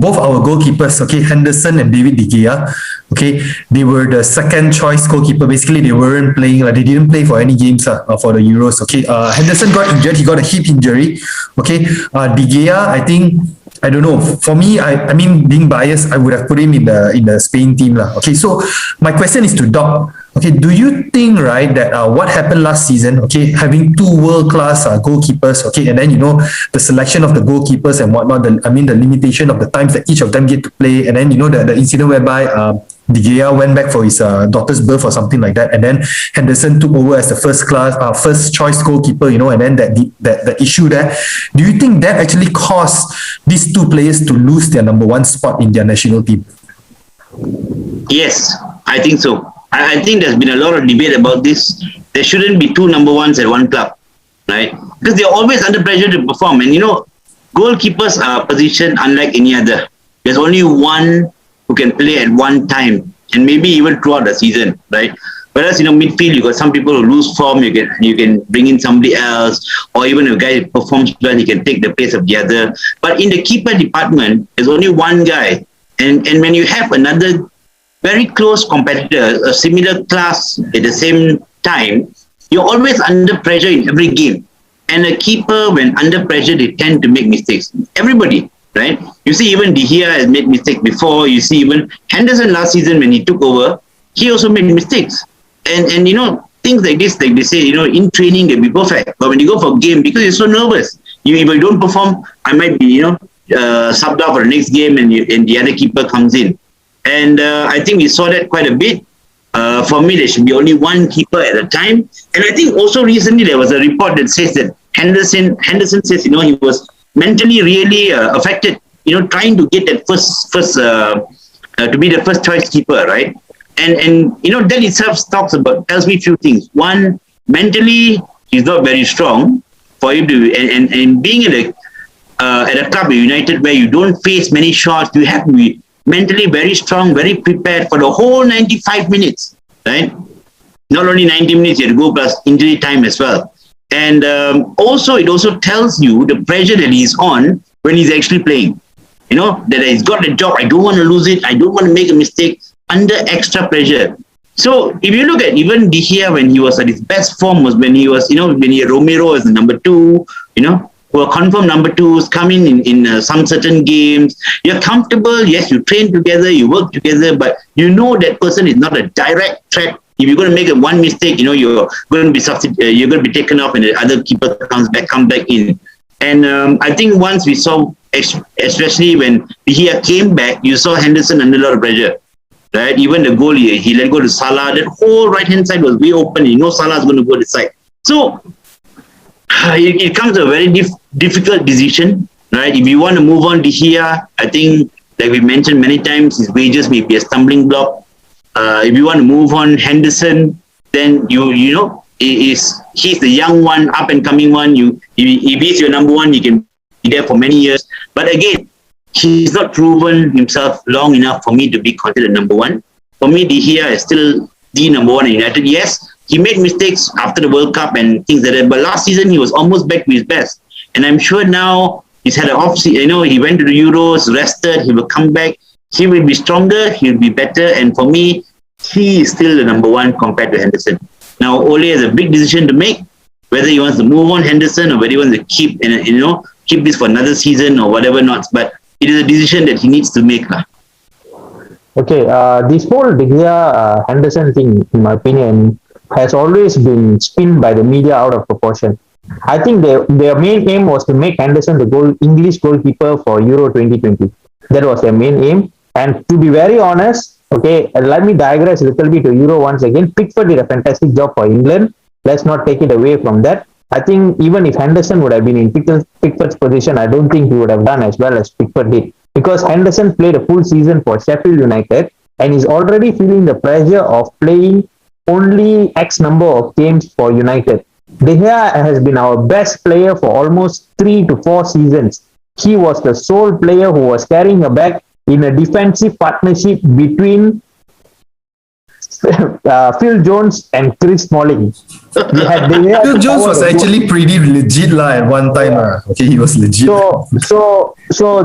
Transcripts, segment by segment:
both our goalkeepers, okay, Henderson and David De Gea, okay, they were the second choice goalkeeper. Basically, they weren't playing, like they didn't play for any games for the Euros. Okay, Henderson got injured. He got a hip injury. Okay, De Gea, I think. I don't know. For me, I mean, being biased, I would have put him in the Spain team lah. Okay, so my question is to Doc. Okay, do you think, right, that what happened last season, okay, having two world-class goalkeepers, okay, and then, the selection of the goalkeepers and whatnot, the limitation of the times that each of them get to play, and then, the incident whereby De Gea went back for his daughter's birth or something like that, and then Henderson took over as the first choice goalkeeper, and then that issue there. Do you think that actually caused these two players to lose their number one spot in their national team? Yes, I think so. I think there's been a lot of debate about this. There shouldn't be two number ones at one club, right? Because they're always under pressure to perform. And goalkeepers are positioned unlike any other. There's only one who can play at one time, and maybe even throughout the season, right? Whereas midfield, you got some people who lose form. You can bring in somebody else, or even if a guy performs well, he can take the place of the other. But in the keeper department, there's only one guy, and when you have another very close competitor, a similar class at the same time, you're always under pressure in every game. And a keeper, when under pressure, they tend to make mistakes. Everybody, right? You see, even De Gea has made mistakes before. You see, even Henderson last season when he took over, he also made mistakes. And things like this, like they say, in training they'll be perfect. But when you go for a game, because you're so nervous, if you don't perform, I might be, subbed out for the next game, and the other keeper comes in. And I think we saw that quite a bit. For me, there should be only one keeper at a time. And I think also recently there was a report that says that Henderson says, he was mentally really affected, trying to get that first to be the first choice keeper, right? And that itself tells me a few things. One, mentally, he's not very strong for him to, and being at a club, United, where you don't face many shots, you have to be mentally very strong, very prepared for the whole 95 minutes, right? Not only 90 minutes, you have to go plus injury time as well. And also, it also tells you the pressure that he's on when he's actually playing. That he's got the job, I don't want to lose it, I don't want to make a mistake, under extra pressure. So if you look at even De Gea, when he was at his best form, was when he was, when he had Romero as the number two, who are confirmed number twos, coming in some certain games. You're comfortable, yes, you train together, you work together, but that person is not a direct threat. If you're going to make one mistake, you're going to be you're going to be taken off, and the other keeper comes back in. And I think once we saw, especially when De Gea came back, you saw Henderson under a lot of pressure, right? Even the goal he let go to Salah. That whole right hand side was way open. Salah's going to go this side. So it comes to a very difficult decision, right? If you want to move on to Gea, I think, like we mentioned many times, his wages may be a stumbling block. If you want to move on Henderson, then he's the young one, up and coming one. If he's your number one, he can be there for many years. But again, he's not proven himself long enough for me to be considered number one. For me, De Gea is still the number one in United. Yes, he made mistakes after the World Cup and things like that, but last season he was almost back to his best. And I'm sure now he's had an off season. He went to the Euros, rested, he will come back. He will be stronger, he'll be better. And for me, he is still the number one compared to Henderson. Now, Ole has a big decision to make, whether he wants to move on Henderson or whether he wants to keep this for another season or whatever not. But it is a decision that he needs to make. Okay, this whole De Gea Henderson thing, in my opinion, has always been spinned by the media out of proportion. I think their main aim was to make Henderson the English goalkeeper for Euro 2020. That was their main aim. And to be very honest, okay, let me digress a little bit to Euro once again. Pickford did a fantastic job for England. Let's not take it away from that. I think even if Henderson would have been in Pickford's position, I don't think he would have done as well as Pickford did. Because Henderson played a full season for Sheffield United and is already feeling the pressure of playing only X number of games for United. De Gea has been our best player for almost 3 to 4 seasons. He was the sole player who was carrying a bag in a defensive partnership between Phil Jones and Chris Smalling. Phil Jones was actually pretty legit at one time. Okay, he was legit. So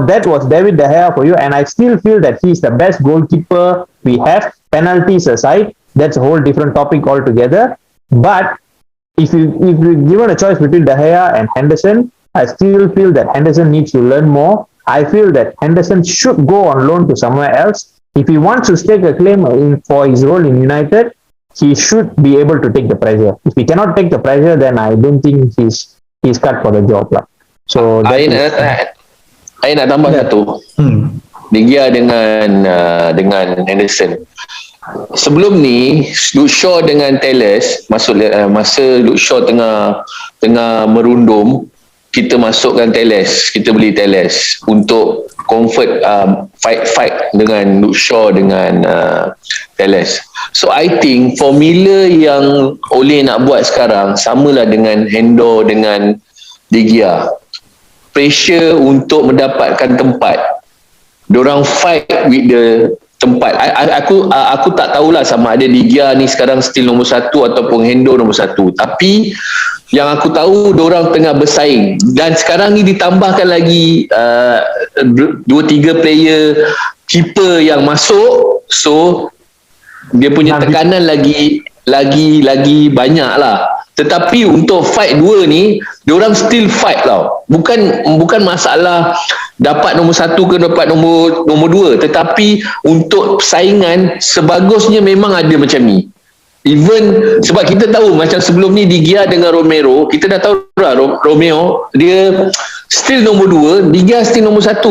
that was David De Gea for you, and I still feel that he's the best goalkeeper we have. Penalties aside, that's a whole different topic altogether. But if you given a choice between De Gea and Henderson, I still feel that Henderson needs to learn more. I feel that Henderson should go on loan to somewhere else. If he wants to stake a claim for his role in United, he should be able to take the pressure. If he cannot take the pressure, then I don't think he's cut for the job lah. So I nak tambah satu. De Gea dengan Henderson. Sebelum ni Luke Shaw dengan Telles masa Luke Shaw tengah merundum, kita masukkan Telles, kita beli Telles untuk comfort fight dengan Luke Shaw dengan Telles. So I think formula yang Ole nak buat sekarang samalah dengan Hendo dengan De Gea. Pressure untuk mendapatkan tempat. Diorang fight with the tempat. Aku tak tahulah sama ada De Gea ni sekarang still nombor 1 ataupun Hendo nombor 1. Tapi yang aku tahu diorang tengah bersaing, dan sekarang ni ditambahkan lagi 2-3 player keeper yang masuk, so dia punya tekanan lagi banyak lah. Tetapi untuk fight dua ni, diorang still fight tau. Bukan masalah dapat nombor 1 ke dapat nombor 2, tetapi untuk persaingan sebagusnya memang ada macam ni. Even sebab kita tahu macam sebelum ni De Gea dengan Romero, kita dah tahu lah Romeo dia still nombor 2, De Gea still nombor 1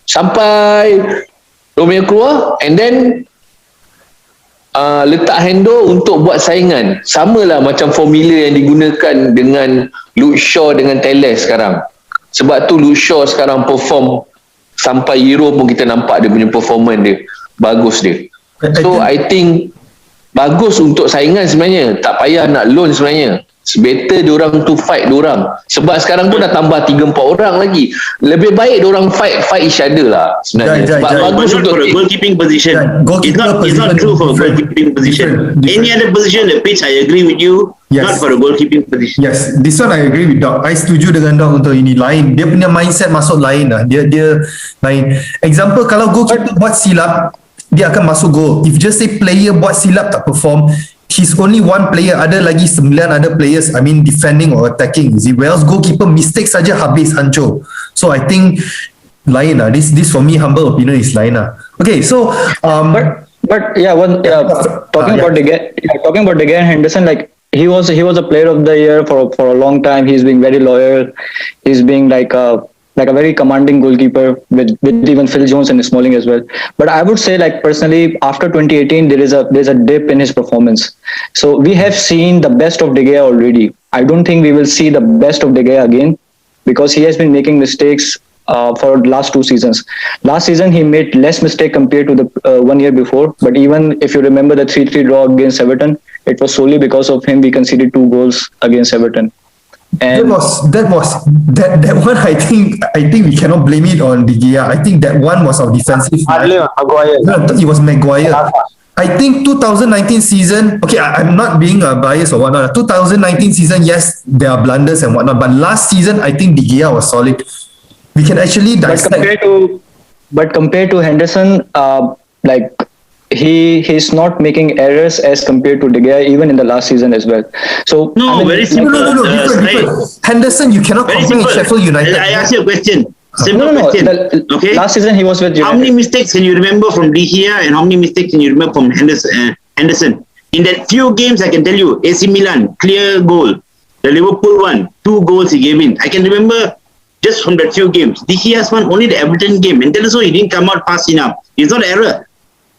sampai Romeo keluar, and then letak Hendo untuk buat saingan. Samalah macam formula yang digunakan dengan Luke Shaw dengan Telles sekarang. Sebab tu Luke Shaw sekarang perform sampai Euro pun kita nampak dia punya performance dia bagus dia. So I think bagus untuk saingan sebenarnya, tak payah nak loan sebenarnya. Better diorang tu fight diorang, sebab sekarang pun dah tambah 3-4 orang lagi. Lebih baik diorang fight each other lah sebenarnya. Sebab bagus untuk for a goalkeeping position. It's not true for a goalkeeping position. Any other position the pitch, I agree with you. Not for a goalkeeping position. Yes, this one I agree with Doc. I setuju dengan Doc untuk ini. Lain, dia punya mindset masuk lain lah. Dia lain. Example, kalau goalkeeper buat silap, dia akan masuk gol. If just say player buat silap tak perform, he's only one player, ada lagi 9 other players, I mean defending or attacking. Whereas goalkeeper mistake saja habis hancur. So I think lain lah. This for me, humble opinion is lain lah. Okay, so but yeah, talking about De Gea and Henderson, like he was a player of the year for a long time. He's being very loyal. He's being like a very commanding goalkeeper with even Phil Jones and Smalling as well. But I would say, like personally, after 2018, there's a dip in his performance. So we have seen the best of De Gea already. I don't think we will see the best of De Gea again, because he has been making mistakes for the last 2 seasons. Last season, he made less mistake compared to the 1 year before. But even if you remember the 3-3 draw against Everton, it was solely because of him we conceded 2 goals against Everton. And that one. I think we cannot blame it on De Gea. I think that one was our defensive. Maguire. No, it was Maguire. I think 2019 season. Okay, I'm not being biased or whatnot. 2019 season, yes, there are blunders and whatnot. But last season, I think De Gea was solid. We can actually dissect. But compared to Henderson, like he's not making errors as compared to De Gea even in the last season as well. So no, very simple. No, different. Henderson, you cannot compare with Sheffield United. I ask you a question. Simple question. Okay. Last season he was with United. How many mistakes can you remember from De Gea and how many mistakes can you remember from Henderson? In that few games, I can tell you, AC Milan, clear goal. The Liverpool one, 2 goals he gave in. I can remember just from that few games. De Gea's one, only the Everton game. And also he didn't come out fast enough. It's not an error.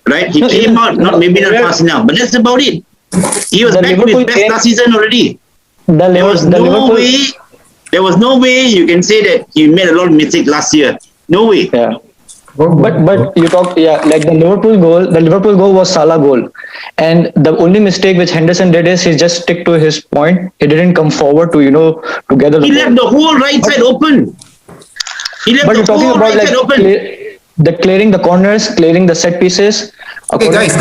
Right? He came out, not fast enough. But that's about it. He was back with best last season already. There was no way you can say that he made a lot of mistakes last year. No way. Yeah. But you talk, like the Liverpool goal was Salah goal, and the only mistake which Henderson did is he just stick to his point. He didn't come forward to gather. He left the whole right side open. He left the whole right side open. The clearing the corners, clearing the set pieces. Okay, guys.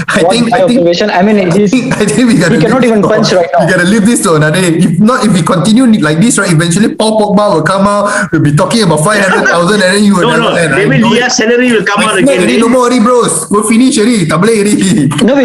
I think observation. I mean, I think we gotta he cannot even punch right now. We gotta leave this to another day. If not, if we continue like this, right, eventually Paul Pogba will come out. We'll be talking about 500,000, and then you will No, never end. David Diaz salary will come out again. No more already, bros. We'll finish already. Tak boleh already. No,